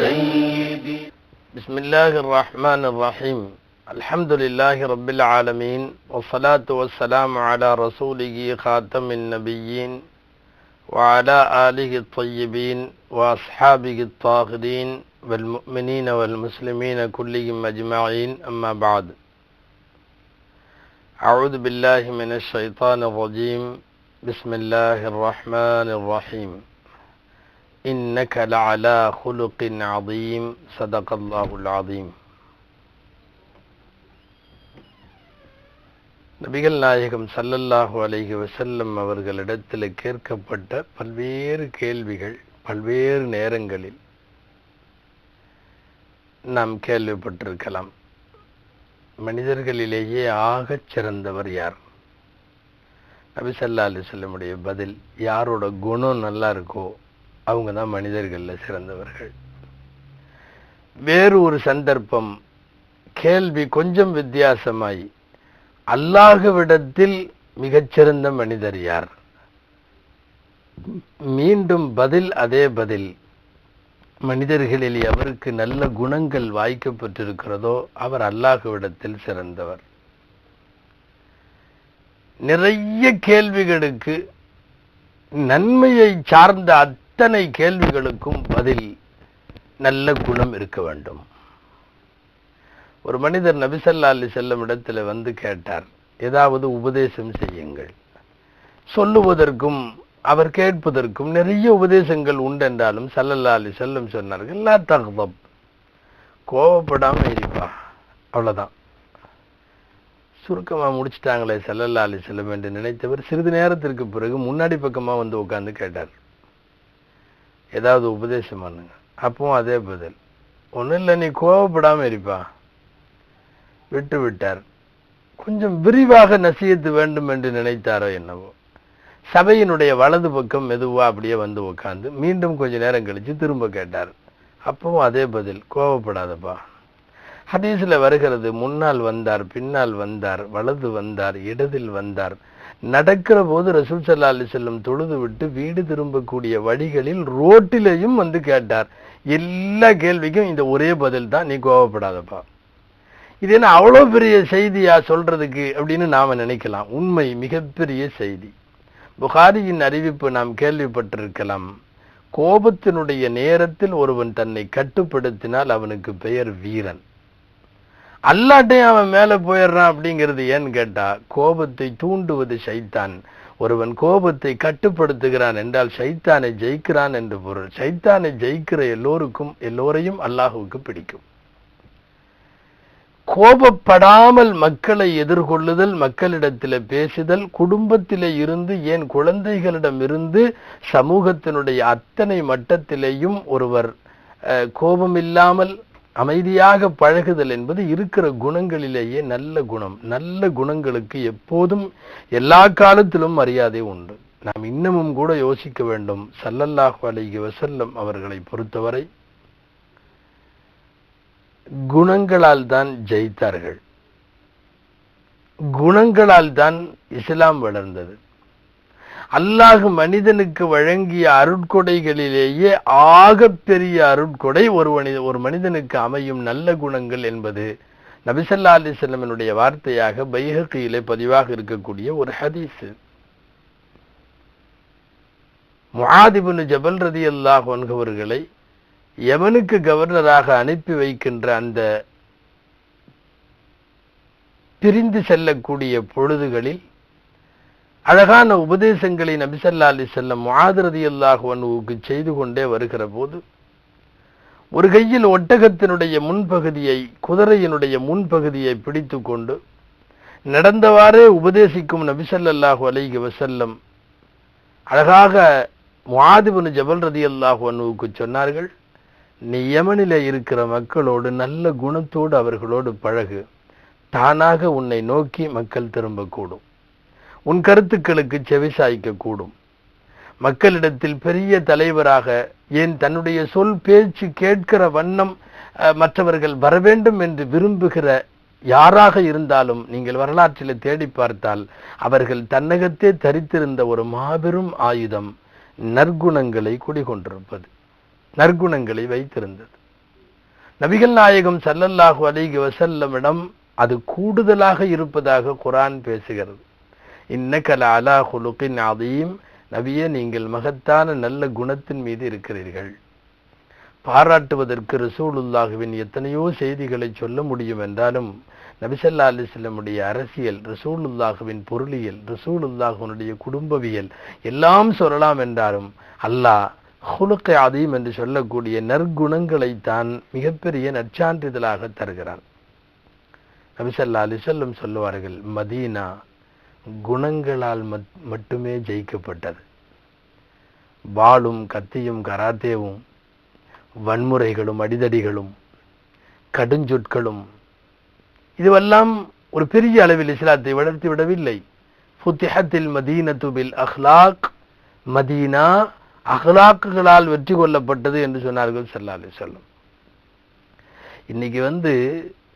سيدي. بسم الله الرحمن الرحيم. الحمد لله رب العالمين، والصلاة والسلام على رسوله خاتم النبيين وعلى آله الطيبين وأصحابه الطاهرين والمؤمنين والمسلمين كلهم أجمعين. أما بعد، أعوذ بالله من الشيطان الرجيم. بسم الله الرحمن الرحيم. إنك لعلى خلق عظيم. صدق الله العظيم. நபிகள் நாயகம் ஸல்லல்லாஹு அலைஹி வஸல்லம் அவர்களிடத்தில் கேட்கப்பட்ட பல்வேறு கேள்விகள் பல்வேறு நேரங்களில் நாம் கேள்விப்பட்டிருக்கலாம். மனிதர்களிலேயே ஆகச் சிறந்தவர் யார்? நபி ஸல்லல்லாஹு அலைஹி வஸல்லமுடைய பதில், யாரோட குணம் நல்லா இருக்கோ அவங்க தான் மனிதர்களில் சிறந்தவர்கள். வேறு ஒரு சந்தர்ப்பம் கேள்வி கொஞ்சம் வித்தியாசமாய், அல்லாஹ்விடத்தில் மிகச்சிறந்த மனிதர் யார்? மீண்டும் பதில் அதே பதில், மனிதர்களில் எவருக்கு நல்ல குணங்கள் வாய்க்கப்பட்டிருக்கிறதோ அவர் அல்லாஹ்விடத்தில் சிறந்தவர். நிறைய கேள்விகளுக்கு, நன்மையை சார்ந்த அத்தனை கேள்விகளுக்கும் பதில் நல்ல குணம் இருக்க வேண்டும். ஒரு மனிதர் நபி ஸல்லல்லாஹு அலைஹி வஸல்லம் இடத்துல வந்து கேட்டார், ஏதாவது உபதேசம் செய்யுங்கள். சொல்லுவதற்கும் அவர் கேட்பதற்கும் நிறைய உபதேசங்கள் உண்டென்றாலும் ஸல்லல்லாஹு அலைஹி வஸல்லம் சொன்னார்கள், லா தக்தப், கோபப்படாம இருப்பா, அவ்வளவுதான். சுருக்கமா முடிச்சிட்டாங்களே ஸல்லல்லாஹு அலைஹி வஸல்லம் என்று நினைத்தவர் சிறிது நேரத்திற்கு பிறகு முன்னாடி பக்கமா வந்து உட்கார்ந்து கேட்டார், ஏதாவது உபதேசம் பண்ணுங்க. அப்பவும் அதே பதில், ஒன்றும் இல்லை, நீ கோபப்படாம இருப்பா. விட்டு விட்டார். கொஞ்சம் விரிவாக நசியத்து வேண்டும் என்று நினைத்தாரோ என்னவோ, சபையினுடைய வலது பக்கம் மெதுவா அப்படியே வந்து உட்கார்ந்து மீண்டும் கொஞ்ச நேரம் கழிச்சு திரும்ப கேட்டார். அப்பவும் அதே பதில், கோபப்படாதப்பா. ஹதீஸ்ல வருகிறது, முன்னால் வந்தார், பின்னால் வந்தார், வலது வந்தார், இடதில் வந்தார். நடக்கிற போது ரசூல் ஸல்லல்லாஹு அலைஹி வஸல்லம் தொழுது விட்டு வீடு திரும்பக்கூடிய வழிகளில் ரோட்டிலையும் வந்து கேட்டார். எல்லா கேள்விக்கும் இந்த ஒரே பதில் தான், நீ கோபப்படாதப்பா. இது என்ன அவ்வளோ பெரிய செய்தியா சொல்றதுக்கு அப்படின்னு நாம நினைக்கலாம். உண்மை, மிகப்பெரிய செய்தி. புகாரியின் அறிவிப்பு நாம் கேள்விப்பட்டிருக்கலாம். கோபத்தினுடைய நேரத்தில் ஒருவன் தன்னை கட்டுப்படுத்தினால் அவனுக்கு பெயர் வீரன். அல்லாட்டையும் அவன் மேல போயிடுறான். அப்படிங்கிறது ஏன்னு கேட்டா, கோபத்தை தூண்டுவது ஷைத்தான். ஒருவன் கோபத்தை கட்டுப்படுத்துகிறான் என்றால் ஷைத்தானை ஜெயிக்கிறான் என்று பொருள். ஷைத்தானை ஜெயிக்கிற எல்லோரையும் அல்லாஹுவுக்கு பிடிக்கும். கோபப்படாமல் மக்களை எதிர்கொள்ளுதல், மக்களிடத்தில் பேசுதல், குடும்பத்திலே இருந்து ஏன் குழந்தைகளிடம் இருந்து சமூகத்தினுடைய அத்தனை மட்டத்திலேயும் ஒருவர் கோபமில்லாமல் அமைதியாக பழகுதல் என்பது இருக்கிற குணங்களிலேயே நல்ல குணம். நல்ல குணங்களுக்கு எப்போதும் எல்லா காலத்திலும் மரியாதை உண்டு. நாம் இன்னமும் கூட யோசிக்க வேண்டும். ஸல்லல்லாஹு அலைஹி வஸல்லம் அவர்களை பொறுத்தவரை குணங்களால் தான் ஜெயித்தார்கள். குணங்களால் தான் இஸ்லாம் வளர்ந்தது. அல்லாஹ் மனிதனுக்கு வழங்கிய அருட்கொடைகளிலேயே ஆகப்பெரிய அருட்கொடை ஒரு மனிதனுக்கு அமையும் நல்ல குணங்கள் என்பது நபி ஸல்லல்லாஹு அலைஹி வஸல்லமினுடைய வார்த்தையாக பைஹகியிலே பதிவாக இருக்கக்கூடிய ஒரு ஹதீஸ். முஆத் இப்னு ஜபல் ரலியல்லாஹு அன்ஹு அவர்களை யமனுக்கு கவர்னராக அனுப்பி வைக்கின்ற அந்த பிரிந்து செல்லக்கூடிய பொழுதுகளில் அழகான உபதேசங்களை நபி ஸல்லல்லாஹு அலைஹி வஸல்லம் முஆத் ரலியல்லாஹு அன்ஹுவுக்கு செய்து கொண்டே வருகிற போது, ஒரு கையில் ஒட்டகத்தினுடைய முன்பகுதியை, குதிரையினுடைய முன்பகுதியை பிடித்து கொண்டு நடந்தவாறே உபதேசிக்கும் நபி ஸல்லல்லாஹு அலைஹி வஸல்லம் அழகாக முஆத் இப்னு ஜபல் ரலியல்லாஹு அன்ஹுவுக்கு சொன்னார்கள், நீ யமனிலே இருக்கிற மக்களோடு நல்ல குணத்தோடு அவர்களோடு பழகு. தானாக உன்னை நோக்கி மக்கள் திரும்பக்கூடும். உன் கருத்துக்களுக்கு செவிசாய்க்க கூடும். மக்களிடத்தில் பெரிய தலைவராக, ஏன் தன்னுடைய சொல் பேச்சு கேட்கிற வண்ணம் மற்றவர்கள் வர வேண்டும் என்று விரும்புகிற யாராக இருந்தாலும் நீங்கள் வரலாற்றில் தேடி பார்த்தால் அவர்கள் தன்னகத்தே தரித்திருந்த ஒரு மாபெரும் ஆயுதம் நற்குணங்களை குடிகொண்டிருப்பது, நற்குணங்களை வைத்திருந்தது. நபிகள் நாயகம் ஸல்லல்லாஹு அலைஹி வஸல்லமிடம் அது கூடுதலாக இருப்பதாக குர்ஆன் பேசுகிறது. இன்னக லஅலா குலுகின் அதீம், நபியே நீங்கள் மகத்தான நல்ல குணத்தின் மீது இருக்கிறீர்கள். பாராட்டுவதற்கு ரசூலுல்லாஹுவின் எத்தனையோ செய்திகளை சொல்ல முடியும் என்றாலும் நபி ஸல்லல்லாஹு அலைஹி வஸல்லமுடைய அரசியல், ரசூலுல்லாஹுவின் பொருளியல், ரசூலுல்லாஹுவினுடைய குடும்பவியல் எல்லாம் சொல்லலாம் என்றாலும் அல்லாஹ் குலுக் அதீம் என்று சொல்லக்கூடிய நற்குணங்களை தான் மிகப்பெரிய நற்சான்றிதழாக தருகிறான். நபி ஸல்லல்லாஹு அலைஹி வஸல்லம் சொல்லுவார்கள், மதீனா குணங்களால் மட்டுமே ஜெயிக்கப்பட்டது. வாளும் கத்தியும் கராத்தேவும் வன்முறைகளும் அடிதடிகளும் கடுஞ்சொற்களும் இதுவெல்லாம் ஒரு பெரிய அளவில் இஸ்லாத்தை வளர்த்து விடவில்லை. ஃபுத்திஹத்தில் மதீனத்து பில் அஹ்லாக், மதீனா அஹ்லாக்குகளால் வெற்றி கொள்ளப்பட்டது என்று சொன்னார்கள் ஸல்லல்லாஹு அலைஹி வஸல்லம். இன்னைக்கு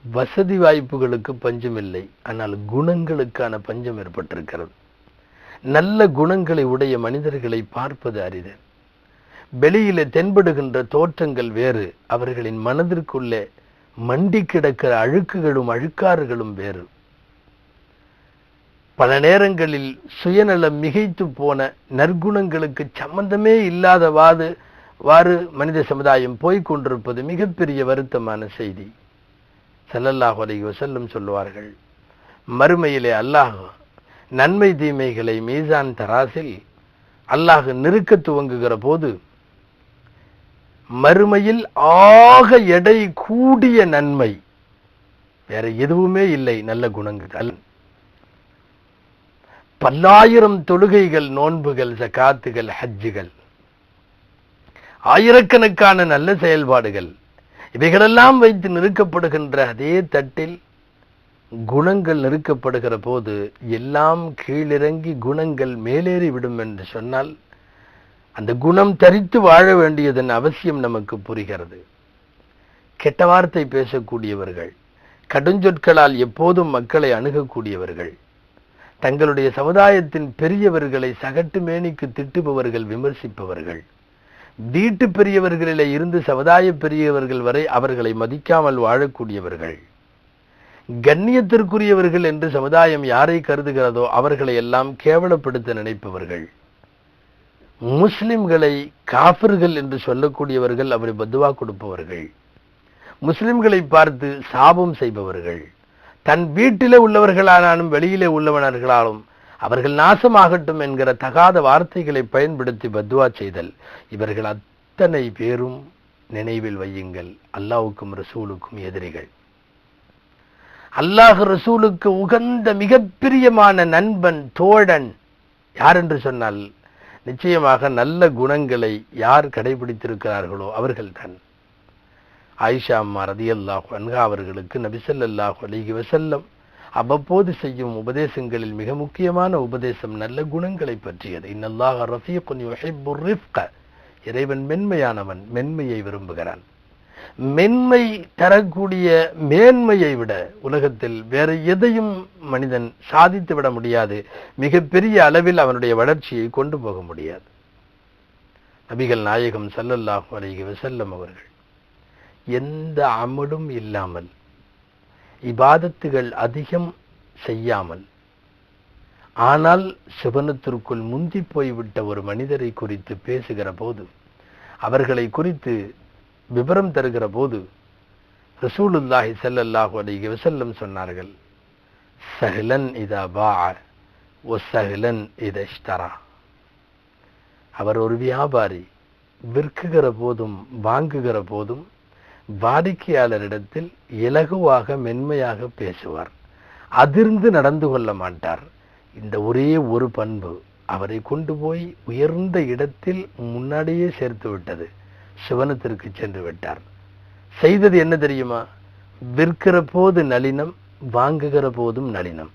வசதி வாய்ப்புகளுக்கு பஞ்சம் இல்லை, ஆனால் குணங்களுக்கான பஞ்சம் ஏற்பட்டிருக்கிறது. நல்ல குணங்களை உடைய மனிதர்களை பார்ப்பது அரிது. வெளியிலே தென்படுகின்ற தோற்றங்கள் வேறு, அவர்களின் மனதிற்குள்ளே மண்டி கிடக்கிற அழுக்குகளும் அழுக்காறுகளும் வேறு. பல நேரங்களில் சுயநலம் மிகைத்து போன நற்குணங்களுக்கு சம்பந்தமே இல்லாதவாறு மனித சமுதாயம் போய்கொண்டிருப்பது மிகப்பெரிய வருத்தமான செய்தி. ஸல்லல்லாஹு அலைஹி வஸல்லம் சொல்லுவார்கள், மறுமையிலே அல்லாஹ் நன்மை தீமைகளை மீசான் தராசில் அல்லாஹ் நிறுக்க துவங்குகிற போது மறுமையில் ஆக எடை கூடிய நன்மை வேற எதுவுமே இல்லை, நல்ல குணங்கள். பல்லாயிரம் தொழுகைகள், நோன்புகள், ஜகாத்துகள், ஹஜ்ஜுகள், ஆயிரக்கணக்கான நல்ல செயல்பாடுகள், இவைகளெல்லாம் வைத்து நிறுக்கப்படுகின்ற அதே தட்டில் குணங்கள் நிறுக்கப்படுகிற போது எல்லாம் கீழிறங்கி குணங்கள் மேலேறி விடும் என்று சொன்னால் அந்த குணம் தரித்து வாழ வேண்டியதன் அவசியம் நமக்கு புரிகிறது. கெட்ட வார்த்தை பேசக்கூடியவர்கள், கடுஞ்சொற்களால் எப்போதும் மக்களை அணுகக்கூடியவர்கள், தங்களுடைய சமுதாயத்தின் பெரியவர்களை சகட்டு மேனிக்கு திட்டுபவர்கள், விமர்சிப்பவர்கள், வீட்டு பெரியவர்களிலே இருந்து சமுதாய பெரியவர்கள் வரை அவர்களை மதிக்காமல் வாழக்கூடியவர்கள், கண்ணியத்திற்குரியவர்கள் என்று சமுதாயம் யாரை கருதுகிறதோ அவர்களை எல்லாம் கேவலப்படுத்த நினைப்பவர்கள், முஸ்லிம்களை காஃபிர்கள் என்று சொல்லக்கூடியவர்கள், அவரை பத்துவா கொடுப்பவர்கள், முஸ்லிம்களை பார்த்து சாபம் செய்பவர்கள், தன் வீட்டிலே உள்ளவர்களானாலும் வெளியிலே உள்ளவர்களாலும் அவர்கள் நாசமாகட்டும் என்கிற தகாத வார்த்தைகளை பயன்படுத்தி பத்துவா செய்தல், இவர்கள் அத்தனை பேரும் நினைவில் வையுங்கள், அல்லாஹ்வுக்கும் ரசூலுக்கும் எதிரிகள். அல்லாஹ் ரசூலுக்கு உகந்த மிகப்பிரியமான நண்பன், தோழன் யார் என்று சொன்னால் நிச்சயமாக நல்ல குணங்களை யார் கடைபிடித்திருக்கிறார்களோ அவர்கள்தான். ஆயிஷா அம்மா ரலியல்லாஹு அன்ஹா அவர்களுக்கு நபி ஸல்லல்லாஹு அலைஹி வஸல்லம் அவ்வப்போது செய்யும் உபதேசங்களில் மிக முக்கியமான உபதேசம் நல்ல குணங்களை பற்றியது. இன்னல்லாஹ ரஃபீகுன் யுஹிப்புர் ரிஃப்க, இறைவன் மென்மையானவன், மென்மையை விரும்புகிறான். மென்மை தரக்கூடிய மேன்மையை விட உலகத்தில் வேற எதையும் மனிதன் சாதித்து விட முடியாது. மிகப்பெரிய அளவில் அவனுடைய வளர்ச்சியை கொண்டு போக முடியாது. நபிகள் நாயகம் ஸல்லல்லாஹு அலைஹி வஸல்லம் அவர்கள் எந்த அமலும் இல்லாமல், இபாதத்துகள் அதிகம் செய்யாமல், ஆனால் சிவனத்திற்குள் முந்தி போய்விட்ட ஒரு மனிதரை குறித்து பேசுகிற போது, அவர்களை குறித்து விவரம் தருகிற போது ரசூலுல்லாஹி ஸல்லல்லாஹு அலைஹி வஸல்லம் சொன்னார்கள், சஹ்லன் இதா பாஅ வ சஹ்லன் இதா இஷ்தரா. அவர் ஒரு வியாபாரி, விற்குகிற போதும் வாங்குகிற போதும் வாடிக்கையாளரிடத்தில் இலகுவாக மென்மையாக பேசுவார், அதிர்ந்து நடந்து கொள்ள மாட்டார். இந்த ஒரே ஒரு பண்பு அவரை கொண்டு போய் உயர்ந்த இடத்தில் முன்னாடியே சேர்த்து விட்டது. சிவனத்திற்கு சென்று விட்டார். செய்தது என்ன தெரியுமா? விற்கிற போது நளினம், வாங்குகிற போதும் நளினம்.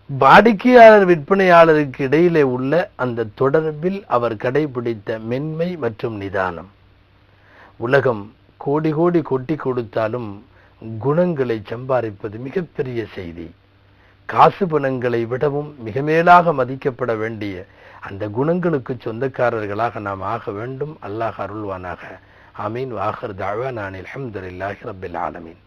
வாடிக்கையாளர் விற்பனையாளருக்கு இடையிலே உள்ள அந்த தொடர்பில் அவர் கடைபிடித்த மென்மை மற்றும் நிதானம். உலகம் கோடி கோடி கொட்டி கொடுத்தாலும் குணங்களை சம்பாதிப்பது மிகப்பெரிய செய்தி. காசு பணங்களை விடவும் மிக மேலாக மதிக்கப்பட வேண்டிய அந்த குணங்களுக்கு சொந்தக்காரர்களாக நாம் ஆக வேண்டும். அல்லாஹ் அருள்வானாக. ஆமீன். வாஹிர் தஅவானா அனில் ஹம்துலில்லாஹி ரப்பில் ஆலமீன்.